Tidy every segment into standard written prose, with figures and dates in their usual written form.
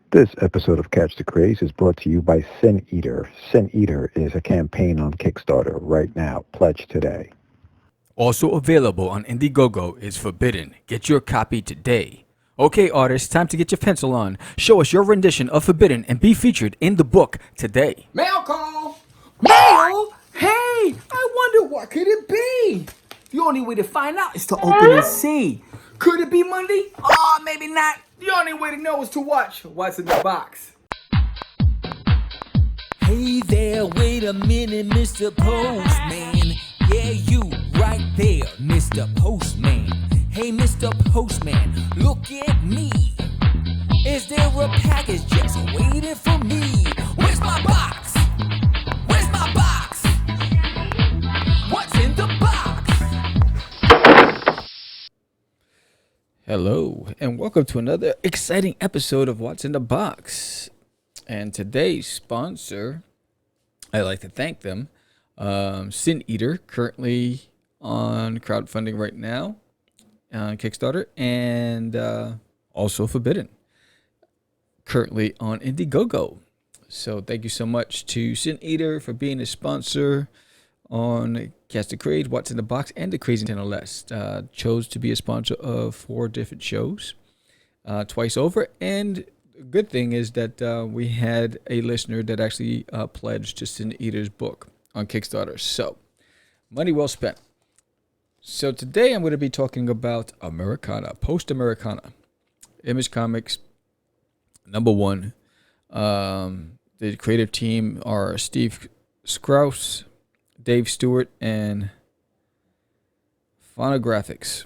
This episode of Catch the Craze is brought to you by Sin Eater. Sin Eater is a campaign on Kickstarter right now. Pledge today. Also available on Indiegogo is Forbidden. Get your copy today. Okay, artists, time to get your pencil on. Show us your rendition of Forbidden and be featured in the book today. Mail call! Mail? Hey, I wonder what could it be? The only way to find out is to open and see. Could it be Monday? Oh, maybe not. The only way to know is to watch what's in the box. Hey there, wait a minute, Mr. Postman. Yeah, you right there, Mr. Postman. Hey, Mr. Postman, look at me. Is there a package just waiting for me? Where's my box? Where's my box? What's in the box? Hello, and welcome to another exciting episode of What's in the Box. And today's sponsor, I'd like to thank them, Sin Eater, currently on crowdfunding right now on Kickstarter, and also Forbidden, currently on Indiegogo. So thank you so much to Sin Eater for being a sponsor on Catch the Craze, What's in the Box, and the Crazy Nintendo List. Chose to be a sponsor of 4 different shows twice over, and the good thing is that we had a listener that actually pledged to Sin Eater's book on Kickstarter. So, money well spent. So today I'm going to be talking about Americana, post-Americana. Image Comics, #1. The creative team are Steve Skrause, Dave Stewart, and Phonographix.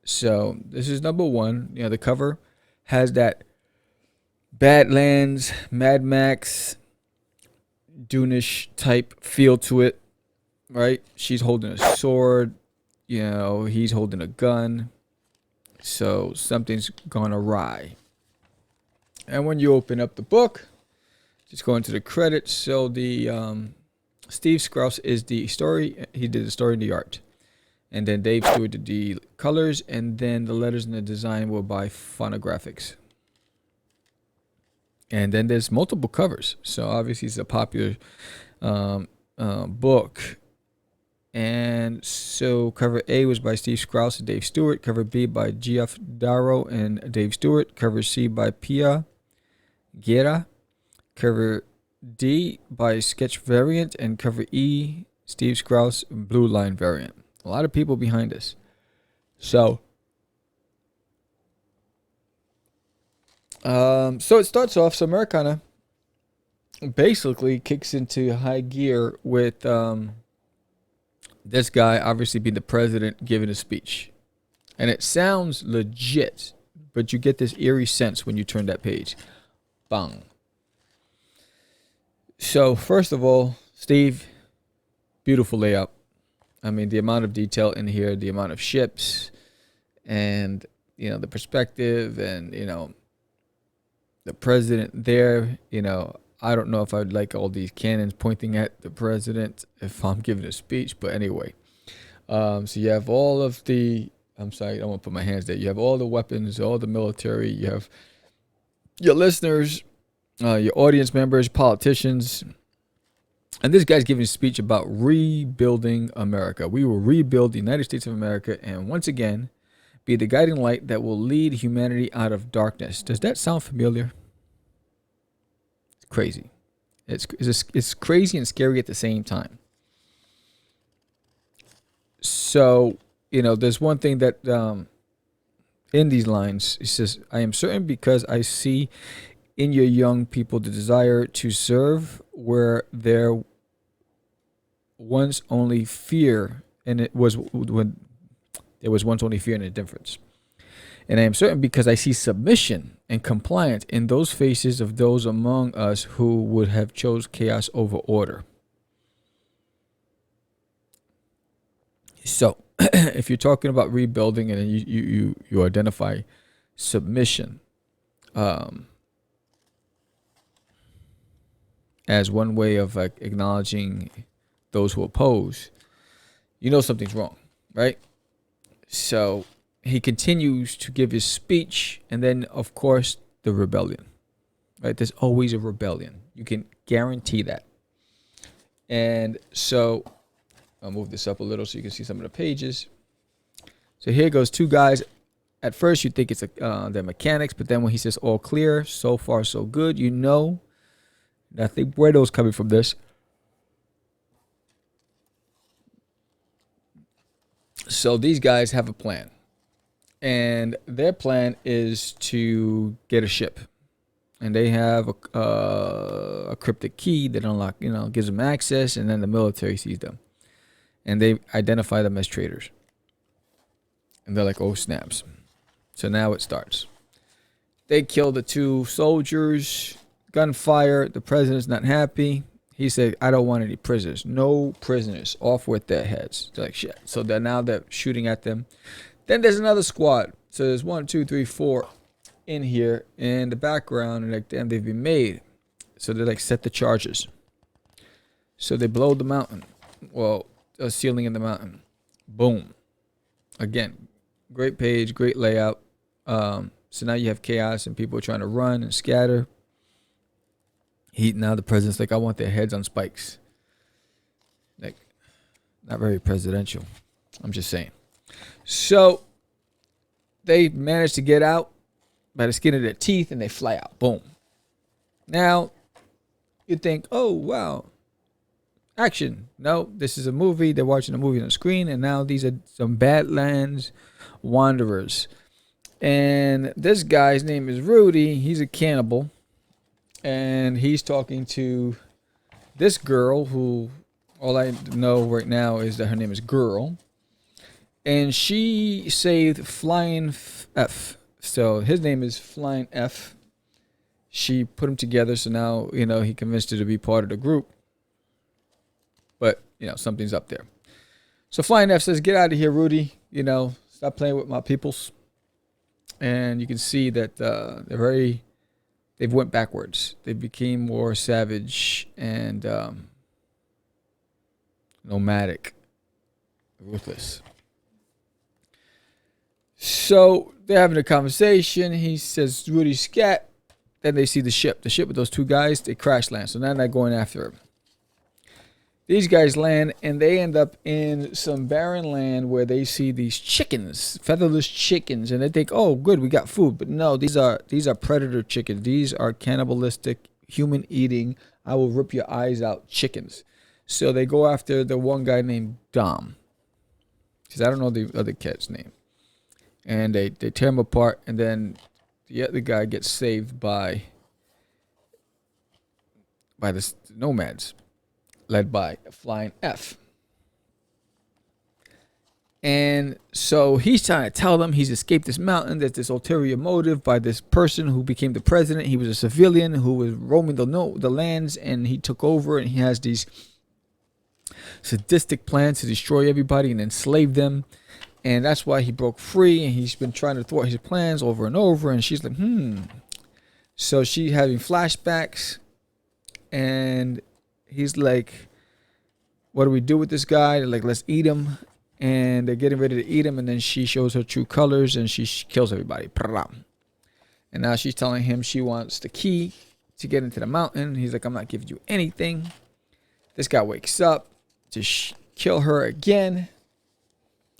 So this is #1. You know, the cover has that Badlands, Mad Max, Dune-ish type feel to it, right? She's holding a sword, you know, he's holding a gun. So something's gone awry. And when you open up the book, just go into the credits. So the Steve Skrause is the story. He did the story and the art. And then Dave Stewart did the colors, and then the letters and the design were by Phonographix. And then there's multiple covers. So obviously it's a popular book. And so cover A was by Steve Skrause and Dave Stewart. Cover B by Geoff Darrow and Dave Stewart. Cover C by Pia Guerra. Cover D by Sketch Variant. And cover E, Steve Skrause, Blue Line Variant. A lot of people behind this. So it starts off. So Americana basically kicks into high gear with this guy obviously being the president giving a speech, and it sounds legit, but you get this eerie sense when you turn that page. Bang. So first of all, Steve, beautiful layout. I mean, the amount of detail in here, the amount of ships, and you know the perspective, and you know the president there. You know, I don't know if I would like all these cannons pointing at the president if I'm giving a speech, but anyway. So you have all of the. I'm sorry, I don't want to put my hands there. You have all the weapons, all the military. You have your listeners, your audience members, politicians. And this guy's giving a speech about rebuilding America. We will rebuild the United States of America and once again be the guiding light that will lead humanity out of darkness. Does that sound familiar? It's crazy. It's crazy and scary at the same time. So, you know, there's one thing that in these lines, it says, I am certain because I see in your young people the desire to serve where there once only fear, and it was when there was once only fear and indifference. And I am certain because I see submission and compliance in those faces of those among us who would have chose chaos over order. So, if you're talking about rebuilding and you identify submission as one way of acknowledging those who oppose, you know something's wrong, right? So he continues to give his speech, and then, of course, the rebellion. right? There's always a rebellion. You can guarantee that. And so I'll move this up a little so you can see some of the pages. So here goes two guys. At first, you think it's they're mechanics, but then when he says all clear, so far so good, you know nothing bueno's coming from this. So these guys have a plan, and their plan is to get a ship, and they have a cryptic key that gives them access, and then the military sees them, and they identify them as traitors, and they're like, oh snaps. So now it starts. They kill the two soldiers, gunfire. The president's not happy. He said, I don't want any prisoners. No prisoners. Off with their heads. They're like, shit. So now they're shooting at them. Then there's another squad. So there's 1, 2, 3, 4 in here in the background. And like, damn, they've been made. So they like set the charges. So they blow the mountain. Well, a ceiling in the mountain. Boom. Again, great page, great layout. So now you have chaos and people are trying to run and scatter. Now the president's like, I want their heads on spikes. Like, not very presidential. I'm just saying. So they managed to get out by the skin of their teeth and they fly out. Boom. Now you think, oh, wow, action. No, this is a movie. They're watching a movie on the screen. And now these are some Badlands wanderers. And this guy's name is Rudy. He's a cannibal. And he's talking to this girl who, all I know right now is that her name is Girl. And she saved Flying F. So his name is Flying F. She put them together. So now, he convinced her to be part of the group. But, something's up there. So Flying F says, get out of here, Rudy. Stop playing with my peoples. And you can see that they've went backwards. They became more savage and nomadic, ruthless. So they're having a conversation. He says, Rudy, scat. Then they see the ship with those two guys. They crash land. So now they're going after him. These guys land and they end up in some barren land where they see these chickens, featherless chickens, and they think, "Oh, good, we got food." But no, these are predator chickens. These are cannibalistic, human-eating, I will rip your eyes out chickens. So they go after the one guy named Dom, because I don't know the other cat's name, and they tear him apart, and then the other guy gets saved by the nomads, led by Flying F. And so he's trying to tell them he's escaped this mountain. There's this ulterior motive by this person who became the president. He was a civilian who was roaming the lands, and he took over, and he has these sadistic plans to destroy everybody and enslave them. And that's why he broke free, and he's been trying to thwart his plans over and over. And she's like, So she's having flashbacks, and he's like, what do we do with this guy? They're like, let's eat him. And they're getting ready to eat him. And then she shows her true colors and she kills everybody. And now she's telling him she wants the key to get into the mountain. He's like, I'm not giving you anything. This guy wakes up to kill her again.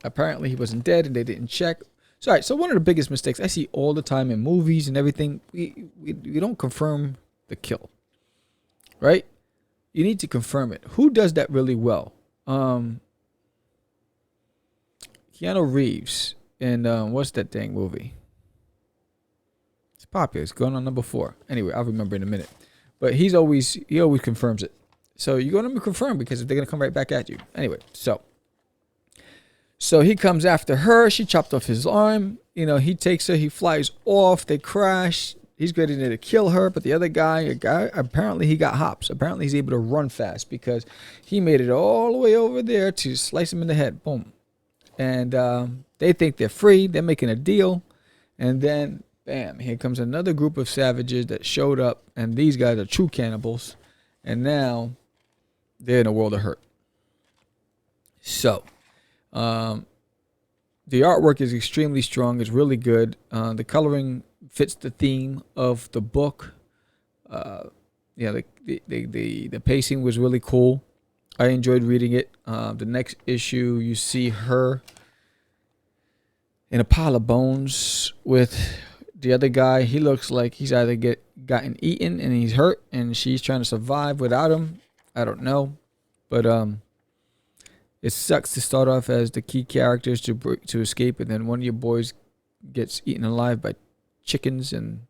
Apparently he wasn't dead and they didn't check. So, all right, so one of the biggest mistakes I see all the time in movies and everything, we don't confirm the kill. Right? You need to confirm it. Who does that really well? Keanu Reeves in what's that dang movie? It's popular. It's going on number 4. Anyway, I'll remember in a minute. But he always confirms it. So you're going to confirm because they're going to come right back at you. Anyway, so he comes after her. She chopped off his arm. He takes her. He flies off. They crash. He's ready to kill her, but the other guy, apparently he got hops. Apparently he's able to run fast because he made it all the way over there to slice him in the head. Boom. And they think they're free. They're making a deal. And then, bam, here comes another group of savages that showed up. And these guys are true cannibals. And now they're in a world of hurt. So, the artwork is extremely strong. It's really good. The coloring fits the theme of the book. Yeah, the pacing was really cool. I enjoyed reading it. The next issue, you see her in a pile of bones with the other guy. He looks like he's either gotten eaten and he's hurt, and she's trying to survive without him. I don't know, but it sucks to start off as the key characters to escape, and then one of your boys gets eaten alive by chickens, and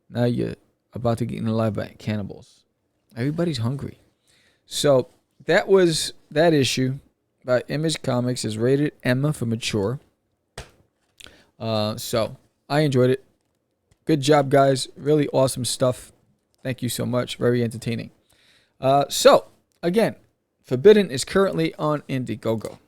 now you're about to get eaten alive by cannibals. Everybody's hungry. So that was that issue by Image Comics. Is rated M for mature. So I enjoyed it. Good job, guys. Really awesome stuff. Thank you so much. Very entertaining. So again, Forbidden is currently on Indiegogo.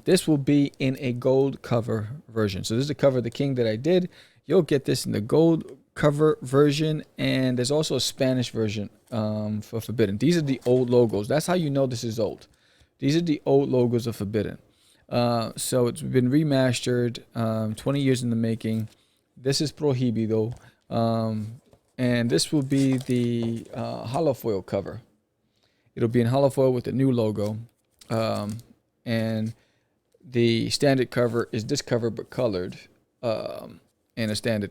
This will be in a gold cover version. So this is the cover of the King that I did. You'll get this in the gold cover version, and there's also a Spanish version for Forbidden. These are the old logos. That's how you know this is old. These are the old logos of Forbidden. So it's been remastered, 20 years in the making. This is Prohibido, and this will be the holofoil cover. It'll be in holofoil with the new logo, and the standard cover is this cover but colored, and a standard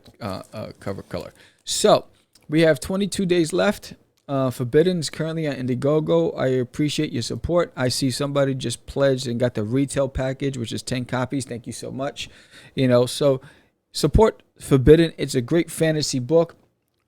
cover color. So we have 22 days left. Forbidden is currently on Indiegogo. I appreciate your support. I see somebody just pledged and got the retail package, which is 10 copies. Thank you so much. So support Forbidden. It's a great fantasy book.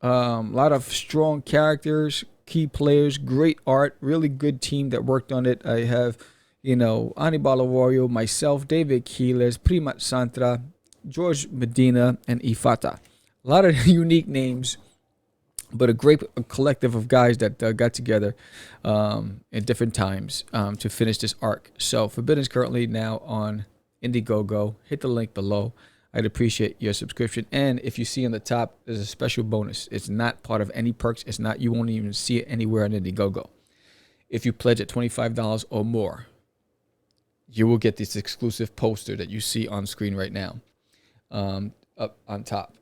A lot of strong characters, key players, great art, really good team that worked on it. I have, Anibal Arroyo, myself, David Quiles, Primat Santra, George Medina, and Ifata. A lot of unique names, but a great collective of guys that got together at different times to finish this arc. So Forbidden is currently now on Indiegogo. Hit the link below. I'd appreciate your subscription. And if you see on the top, there's a special bonus. It's not part of any perks. It's not. You won't even see it anywhere on Indiegogo. If you pledge at $25 or more, you will get this exclusive poster that you see on screen right now, up on top,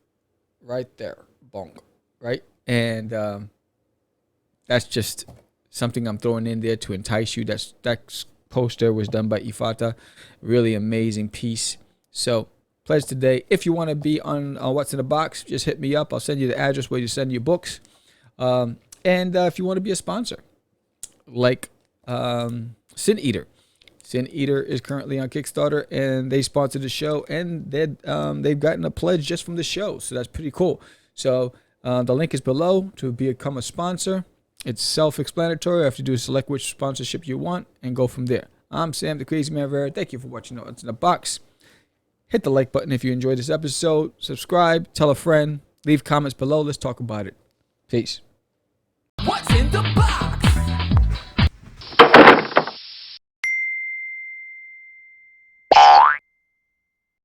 right there, bonk, right? And that's just something I'm throwing in there to entice you. That poster was done by Ifata. Really amazing piece. So pledge today. If you want to be on What's in the Box, just hit me up. I'll send you the address where you send your books. And if you want to be a sponsor, like Sin Eater. Sin Eater is currently on Kickstarter, and they sponsored the show, and they've gotten a pledge just from the show. So that's pretty cool. So the link is below to become a sponsor. It's self-explanatory. You have to do select which sponsorship you want and go from there. I'm Sam, the Crazy Man Vera. Thank you for watching What's in the Box. Hit the like button if you enjoyed this episode. Subscribe, tell a friend, leave comments below. Let's talk about it. Peace.